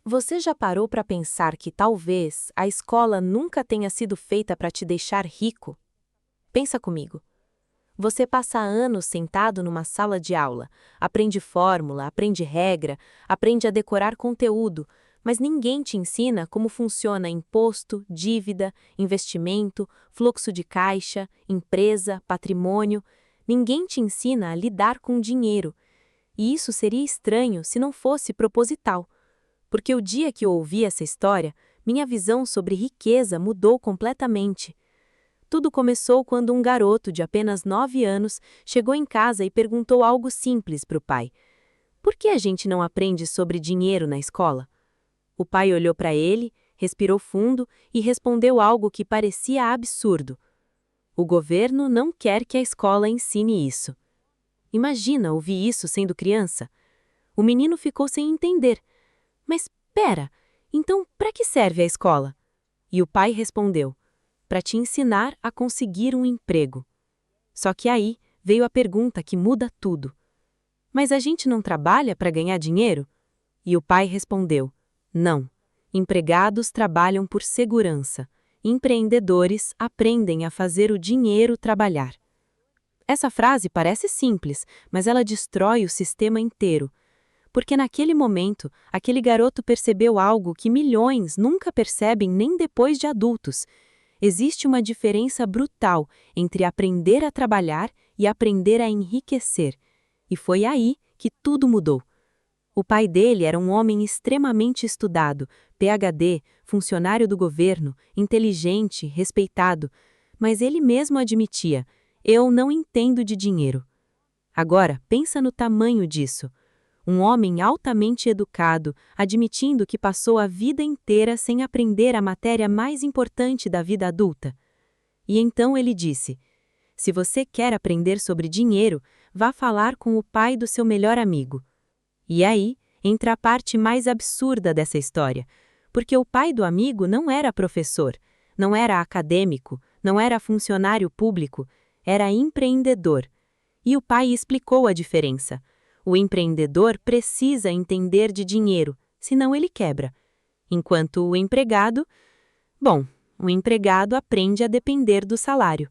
Você já parou para pensar que talvez a escola nunca tenha sido feita para te deixar rico? Pensa comigo. Você passa anos sentado numa sala de aula, aprende fórmula, aprende regra, aprende a decorar conteúdo, mas ninguém te ensina como funciona imposto, dívida, investimento, fluxo de caixa, empresa, patrimônio. Ninguém te ensina a lidar com dinheiro. E isso seria estranho se não fosse proposital. Porque o dia que eu ouvi essa história, minha visão sobre riqueza mudou completamente. Tudo começou quando um garoto de apenas 9 anos chegou em casa e perguntou algo simples para o pai: por que a gente não aprende sobre dinheiro na escola? O pai olhou para ele, respirou fundo e respondeu algo que parecia absurdo: o governo não quer que a escola ensine isso. Imagina ouvir isso sendo criança. O menino ficou sem entender. Mas pera, então para que serve a escola? E o pai respondeu: para te ensinar a conseguir um emprego. Só que aí veio a pergunta que muda tudo. Mas a gente não trabalha para ganhar dinheiro? E o pai respondeu: não. Empregados trabalham por segurança. Empreendedores aprendem a fazer o dinheiro trabalhar. Essa frase parece simples, mas ela destrói o sistema inteiro. Porque naquele momento, aquele garoto percebeu algo que milhões nunca percebem nem depois de adultos. Existe uma diferença brutal entre aprender a trabalhar e aprender a enriquecer. E foi aí que tudo mudou. O pai dele era um homem extremamente estudado, PhD, funcionário do governo, inteligente, respeitado. Mas ele mesmo admitia: eu não entendo de dinheiro. Agora, pensa no tamanho disso. Um homem altamente educado, admitindo que passou a vida inteira sem aprender a matéria mais importante da vida adulta. E então ele disse: se você quer aprender sobre dinheiro, vá falar com o pai do seu melhor amigo. E aí entra a parte mais absurda dessa história, porque o pai do amigo não era professor, não era acadêmico, não era funcionário público, era empreendedor. E o pai explicou a diferença. O empreendedor precisa entender de dinheiro, senão ele quebra. Enquanto o empregado aprende a depender do salário.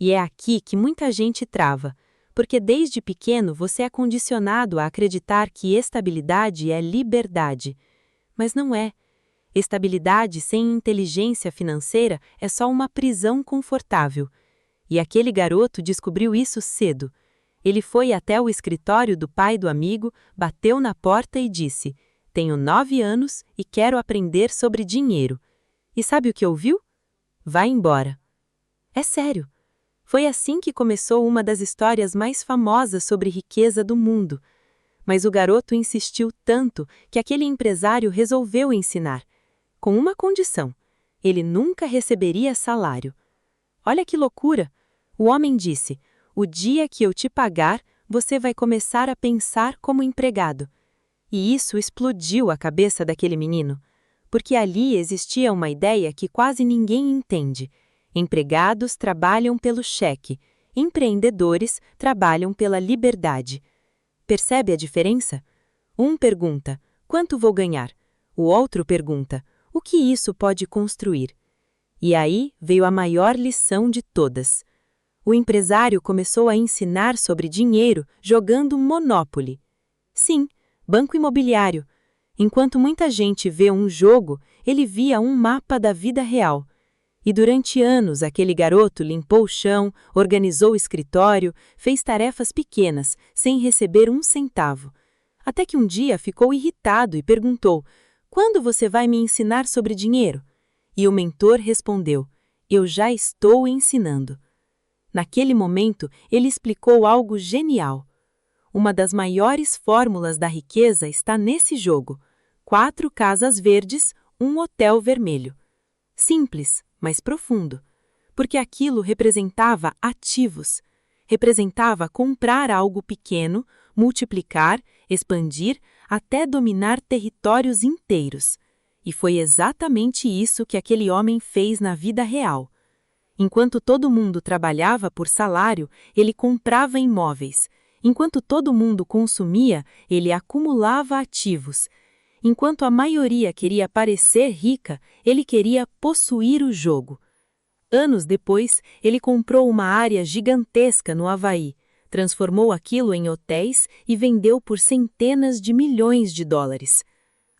E é aqui que muita gente trava, porque desde pequeno você é condicionado a acreditar que estabilidade é liberdade. Mas não é. Estabilidade sem inteligência financeira é só uma prisão confortável. E aquele garoto descobriu isso cedo. Ele foi até o escritório do pai do amigo, bateu na porta e disse: tenho 9 anos e quero aprender sobre dinheiro. E sabe o que ouviu? Vai embora. É sério. Foi assim que começou uma das histórias mais famosas sobre riqueza do mundo. Mas o garoto insistiu tanto que aquele empresário resolveu ensinar. Com uma condição: ele nunca receberia salário. Olha que loucura! O homem disse: o dia que eu te pagar, você vai começar a pensar como empregado. E isso explodiu a cabeça daquele menino, porque ali existia uma ideia que quase ninguém entende. Empregados trabalham pelo cheque, empreendedores trabalham pela liberdade. Percebe a diferença? Um pergunta: quanto vou ganhar? O outro pergunta: o que isso pode construir? E aí veio a maior lição de todas. O empresário começou a ensinar sobre dinheiro jogando Monopoly. Sim, banco imobiliário. Enquanto muita gente vê um jogo, ele via um mapa da vida real. E durante anos aquele garoto limpou o chão, organizou o escritório, fez tarefas pequenas, sem receber um centavo. Até que um dia ficou irritado e perguntou: quando você vai me ensinar sobre dinheiro? E o mentor respondeu: eu já estou ensinando. Naquele momento, ele explicou algo genial. Uma das maiores fórmulas da riqueza está nesse jogo: 4 casas verdes, um hotel vermelho. Simples, mas profundo. Porque aquilo representava ativos. Representava comprar algo pequeno, multiplicar, expandir, até dominar territórios inteiros. E foi exatamente isso que aquele homem fez na vida real. Enquanto todo mundo trabalhava por salário, ele comprava imóveis. Enquanto todo mundo consumia, ele acumulava ativos. Enquanto a maioria queria parecer rica, ele queria possuir o jogo. Anos depois, ele comprou uma área gigantesca no Havaí, transformou aquilo em hotéis e vendeu por centenas de milhões de dólares.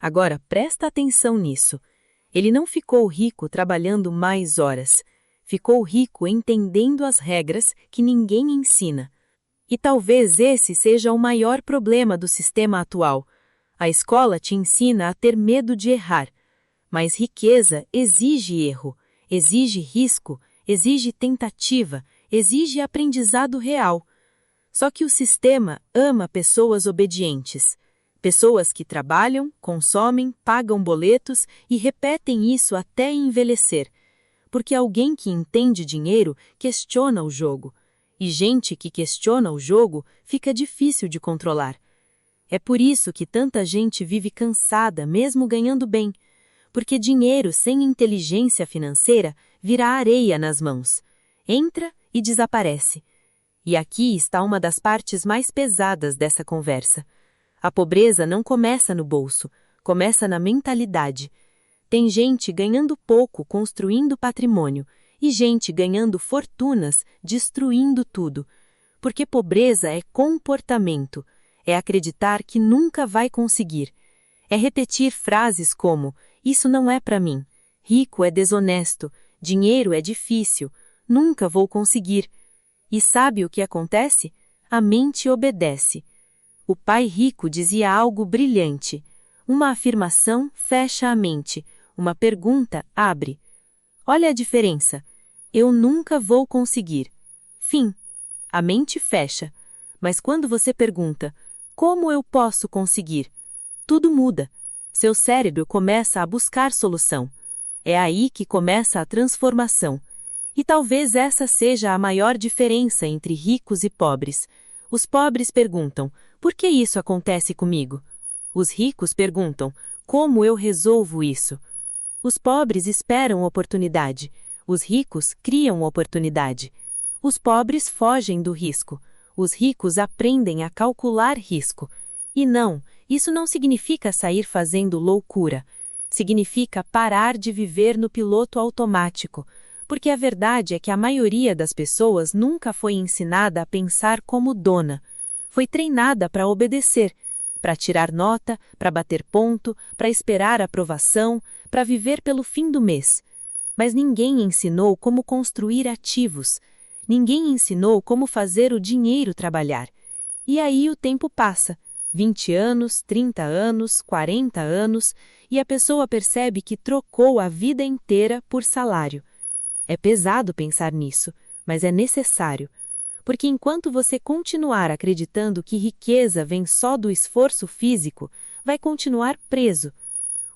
Agora, presta atenção nisso. Ele não ficou rico trabalhando mais horas. Ficou rico entendendo as regras que ninguém ensina. E talvez esse seja o maior problema do sistema atual. A escola te ensina a ter medo de errar. Mas riqueza exige erro, exige risco, exige tentativa, exige aprendizado real. Só que o sistema ama pessoas obedientes. Pessoas que trabalham, consomem, pagam boletos e repetem isso até envelhecer. Porque alguém que entende dinheiro questiona o jogo. E gente que questiona o jogo fica difícil de controlar. É por isso que tanta gente vive cansada mesmo ganhando bem. Porque dinheiro sem inteligência financeira vira areia nas mãos. Entra e desaparece. E aqui está uma das partes mais pesadas dessa conversa. A pobreza não começa no bolso, começa na mentalidade. Tem gente ganhando pouco, construindo patrimônio, e gente ganhando fortunas, destruindo tudo. Porque pobreza é comportamento, é acreditar que nunca vai conseguir. É repetir frases como, isso não é para mim, rico é desonesto, dinheiro é difícil, nunca vou conseguir. E sabe o que acontece? A mente obedece. O pai rico dizia algo brilhante. Uma afirmação fecha a mente, uma pergunta abre. Olha a diferença. Eu nunca vou conseguir. Fim. A mente fecha. Mas quando você pergunta, como eu posso conseguir? Tudo muda. Seu cérebro começa a buscar solução. É aí que começa a transformação. E talvez essa seja a maior diferença entre ricos e pobres. Os pobres perguntam, por que isso acontece comigo? Os ricos perguntam, como eu resolvo isso? Os pobres esperam oportunidade. Os ricos criam oportunidade. Os pobres fogem do risco. Os ricos aprendem a calcular risco. E não, isso não significa sair fazendo loucura. Significa parar de viver no piloto automático. Porque a verdade é que a maioria das pessoas nunca foi ensinada a pensar como dona. Foi treinada para obedecer, para tirar nota, para bater ponto, para esperar aprovação, para viver pelo fim do mês. Mas ninguém ensinou como construir ativos. Ninguém ensinou como fazer o dinheiro trabalhar. E aí o tempo passa. 20 anos, 30 anos, 40 anos, e a pessoa percebe que trocou a vida inteira por salário. É pesado pensar nisso, mas é necessário. Porque enquanto você continuar acreditando que riqueza vem só do esforço físico, vai continuar preso.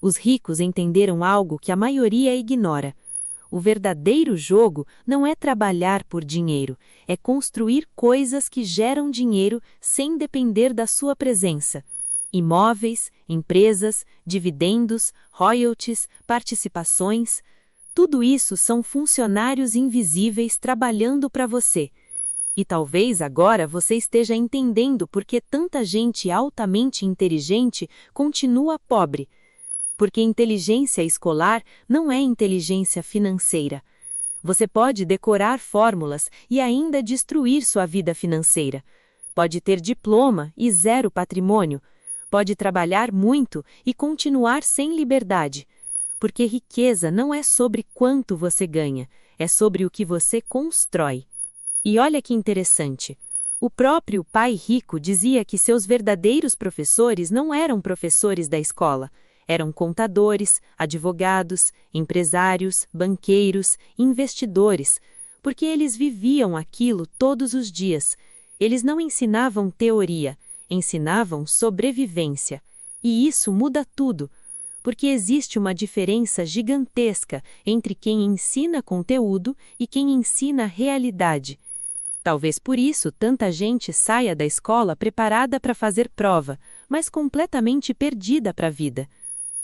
Os ricos entenderam algo que a maioria ignora. O verdadeiro jogo não é trabalhar por dinheiro, é construir coisas que geram dinheiro sem depender da sua presença. Imóveis, empresas, dividendos, royalties, participações. Tudo isso são funcionários invisíveis trabalhando para você. E talvez agora você esteja entendendo por que tanta gente altamente inteligente continua pobre. Porque inteligência escolar não é inteligência financeira. Você pode decorar fórmulas e ainda destruir sua vida financeira. Pode ter diploma e zero patrimônio. Pode trabalhar muito e continuar sem liberdade. Porque riqueza não é sobre quanto você ganha, é sobre o que você constrói. E olha que interessante. O próprio pai rico dizia que seus verdadeiros professores não eram professores da escola. Eram contadores, advogados, empresários, banqueiros, investidores, porque eles viviam aquilo todos os dias. Eles não ensinavam teoria, ensinavam sobrevivência. E isso muda tudo, porque existe uma diferença gigantesca entre quem ensina conteúdo e quem ensina realidade. Talvez por isso tanta gente saia da escola preparada para fazer prova, mas completamente perdida para a vida.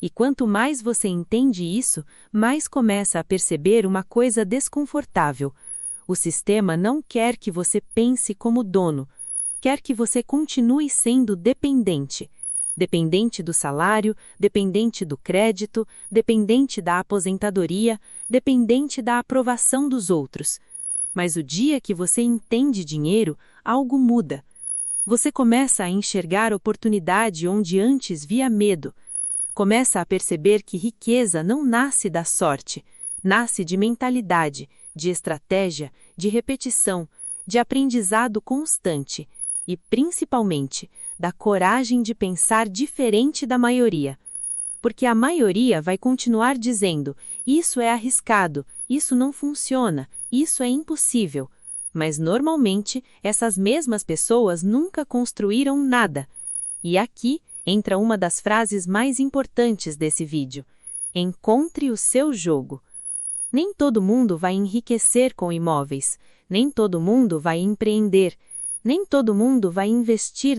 E quanto mais você entende isso, mais começa a perceber uma coisa desconfortável. O sistema não quer que você pense como dono, quer que você continue sendo dependente. dependente do salário, dependente do crédito, dependente da aposentadoria, dependente da aprovação dos outros. Mas o dia que você entende dinheiro, algo muda. Você começa a enxergar oportunidade onde antes via medo. Começa a perceber que riqueza não nasce da sorte, nasce de mentalidade, de estratégia, de repetição, de aprendizado constante e, principalmente, da coragem de pensar diferente da maioria. Porque a maioria vai continuar dizendo: isso é arriscado, isso não funciona, isso é impossível. Mas, normalmente, essas mesmas pessoas nunca construíram nada. E aqui entra uma das frases mais importantes desse vídeo: encontre o seu jogo. Nem todo mundo vai enriquecer com imóveis, nem todo mundo vai empreender, nem todo mundo vai investir